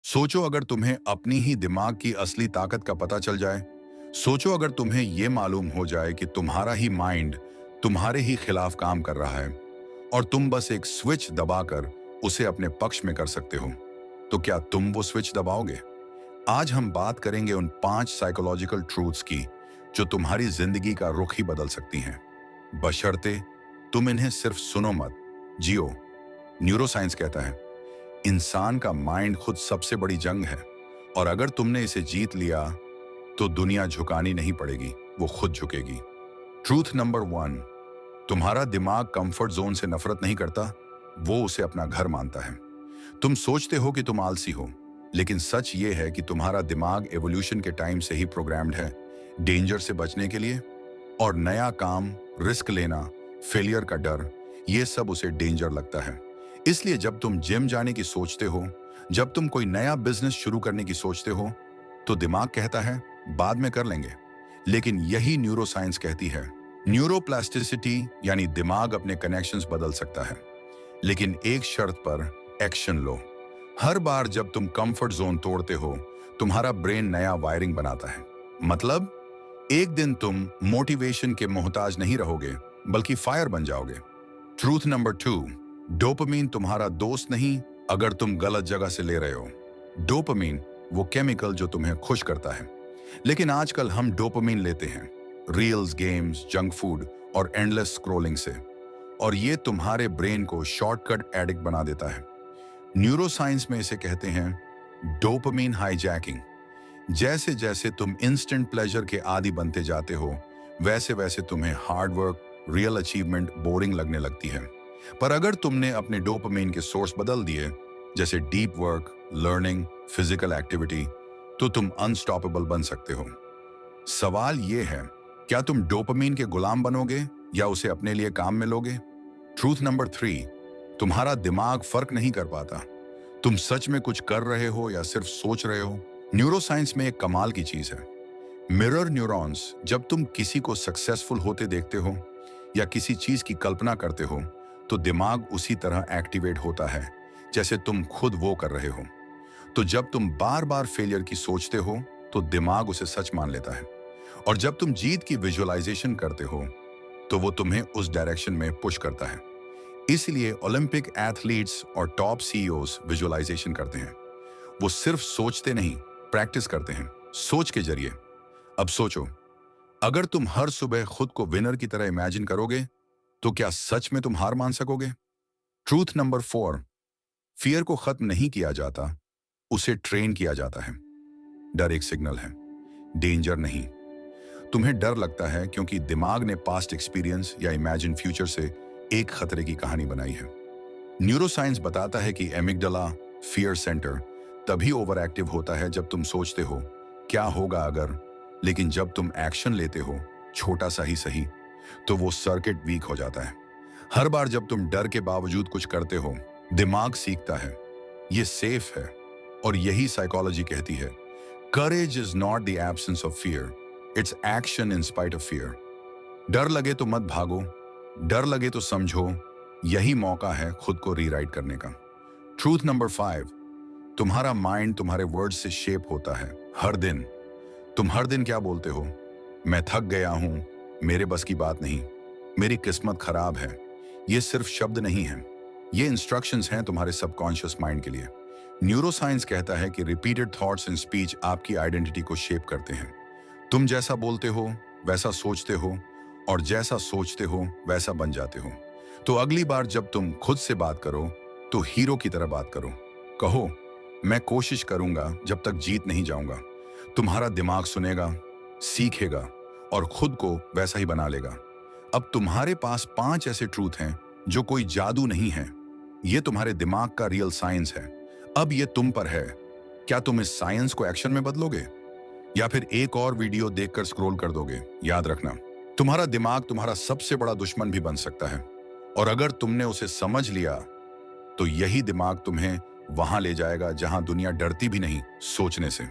सोचो अगर तुम्हें अपनी ही दिमाग की असली ताकत का पता चल जाए। सोचो अगर तुम्हें यह मालूम हो जाए कि तुम्हारा ही माइंड तुम्हारे ही खिलाफ काम कर रहा है और तुम बस एक स्विच दबाकर उसे अपने पक्ष में कर सकते हो। तो क्या तुम वो स्विच दबाओगे? आज हम बात करेंगे उन 5 साइकोलॉजिकल ट्रूथ्स की जो तुम्हारी जिंदगी का रुख ही बदल सकती हैं, बशर्ते तुम इन्हें सिर्फ सुनो मत, जियो। न्यूरोसाइंस कहता है इंसान का माइंड खुद सबसे बड़ी जंग है और अगर तुमने इसे जीत लिया तो दुनिया झुकानी नहीं पड़ेगी, वो खुद झुकेगी। ट्रूथ नंबर 1, तुम्हारा दिमाग कंफर्ट जोन से नफरत नहीं करता, वो उसे अपना घर मानता है। तुम सोचते हो कि तुम आलसी हो, लेकिन सच ये है कि तुम्हारा दिमाग एवोल्यूशन के टाइम से ही प्रोग्राम्ड है डेंजर से बचने के लिए। और नया काम, रिस्क लेना, फेलियर का डर, ये सब उसे डेंजर लगता है। इसलिए जब तुम जिम जाने की सोचते हो, जब तुम कोई नया बिजनेस शुरू करने की सोचते हो, तो दिमाग कहता है बाद में कर लेंगे। लेकिन यही न्यूरोसाइंस कहती है न्यूरोप्लास्टिसिटी, यानी दिमाग अपने कनेक्शंस बदल सकता है, लेकिन एक शर्त पर, एक्शन लो। हर बार जब तुम कंफर्ट जोन तोड़ते हो, तुम्हारा ब्रेन नया वायरिंग बनाता है। मतलब एक दिन तुम मोटिवेशन के मोहताज नहीं रहोगे, बल्कि फायर बन जाओगे। ट्रूथ नंबर 2, डोपामीन तुम्हारा दोस्त नहीं अगर तुम गलत जगह से ले रहे हो। डोपामीन वो केमिकल जो तुम्हें खुश करता है, लेकिन आजकल हम डोपामीन लेते हैं रील्स, गेम्स, जंक फूड और एंडलेस स्क्रॉलिंग से, और ये तुम्हारे ब्रेन को शॉर्टकट एडिक्ट बना देता है। न्यूरोसाइंस में इसे कहते हैं डोपामीन हाईजैकिंग। जैसे जैसे तुम इंस्टेंट प्लेजर के आदी बनते जाते हो, वैसे वैसे तुम्हें hard work, real achievement boring लगने लगती है। पर अगर तुमने अपने डोपामीन के सोर्स बदल दिए, जैसे deep work, learning, physical activity, तो तुम अनस्टॉपेबल बन सकते हो। सवाल यह है, क्या तुम डोपामीन के गुलाम बनोगे या उसे अपने लिए काम में लोगे? ट्रूथ नंबर 3, तुम्हारा दिमाग फर्क नहीं कर पाता तुम सच में कुछ कर रहे हो या सिर्फ सोच रहे हो। न्यूरोसाइंस में एक कमाल की चीज है मिरर न्यूरॉन्स। जब तुम किसी को सक्सेसफुल होते देखते हो या किसी चीज की कल्पना करते हो, तो दिमाग उसी तरह एक्टिवेट होता है जैसे तुम खुद वो कर रहे हो। तो जब तुम बार बार फेलियर की सोचते हो, तो दिमाग उसे सच मान लेता है, और जब तुम जीत की विजुअलाइजेशन करते हो, तो वो तुम्हें उस डायरेक्शन में पुश करता है। इसलिए ओलंपिक एथलीट्स और टॉप सीईओज विजुअलाइजेशन करते हैं। वो सिर्फ सोचते नहीं, प्रैक्टिस करते हैं सोच के जरिए। अब सोचो, अगर तुम हर सुबह खुद को विनर की तरह इमेजिन करोगे, तो क्या सच में तुम हार मान सकोगे? ट्रूथ नंबर 4, फियर को खत्म नहीं किया जाता, उसे ट्रेन किया जाता है। डर एक सिग्नल है, डेंजर नहीं। तुम्हें डर लगता है क्योंकि दिमाग ने पास्ट एक्सपीरियंस या इमेजिन फ्यूचर से एक खतरे की कहानी बनाई है। न्यूरोसाइंस बताता है कि एमिगडाला, फियर सेंटर, तभी ओवर एक्टिव होता है जब तुम सोचते हो क्या होगा अगर, लेकिन जब तुम एक्शन लेते हो, छोटा सा ही सही, तो वो सर्किट वीक हो जाता है। हर बार जब तुम डर के बावजूद कुछ करते हो, दिमाग सीखता है ये सेफ है, और यही साइकोलॉजी कहती है courage is not the absence of fear, it's action in spite of fear. डर लगे तो मत भागो, डर लगे तो समझो, यही मौका है खुद को रीराइट करने का। ट्रूथ नंबर 5, तुम्हारा माइंड तुम्हारे वर्ड से शेप होता है। हर दिन तुम हर दिन क्या बोलते हो? मैं थक गया हूं, मेरे बस की बात नहीं, मेरी किस्मत खराब है। ये सिर्फ शब्द नहीं है, ये इंस्ट्रक्शंस हैं तुम्हारे सबकॉन्शियस माइंड के लिए। न्यूरोसाइंस कहता है कि रिपीटेड थॉट्स एंड स्पीच आपकी आइडेंटिटी को शेप करते हैं। तुम जैसा बोलते हो वैसा सोचते हो, और जैसा सोचते हो वैसा बन जाते हो। तो अगली बार जब तुम खुद से बात करो, तो हीरो की तरह बात करो। कहो मैं कोशिश करूंगा जब तक जीत नहीं जाऊंगा। तुम्हारा दिमाग सुनेगा, सीखेगा और खुद को वैसा ही बना लेगा। अब तुम्हारे पास 5 ऐसे ट्रूथ हैं जो कोई जादू नहीं है, ये तुम्हारे दिमाग का रियल साइंस है। अब ये तुम पर है, क्या तुम इस साइंस को एक्शन में बदलोगे या फिर एक और वीडियो देखकर स्क्रॉल कर दोगे? याद रखना, तुम्हारा दिमाग तुम्हारा सबसे बड़ा दुश्मन भी बन सकता है, और अगर तुमने उसे समझ लिया, तो यही दिमाग तुम्हें वहां ले जाएगा जहां दुनिया डरती भी नहीं सोचने से।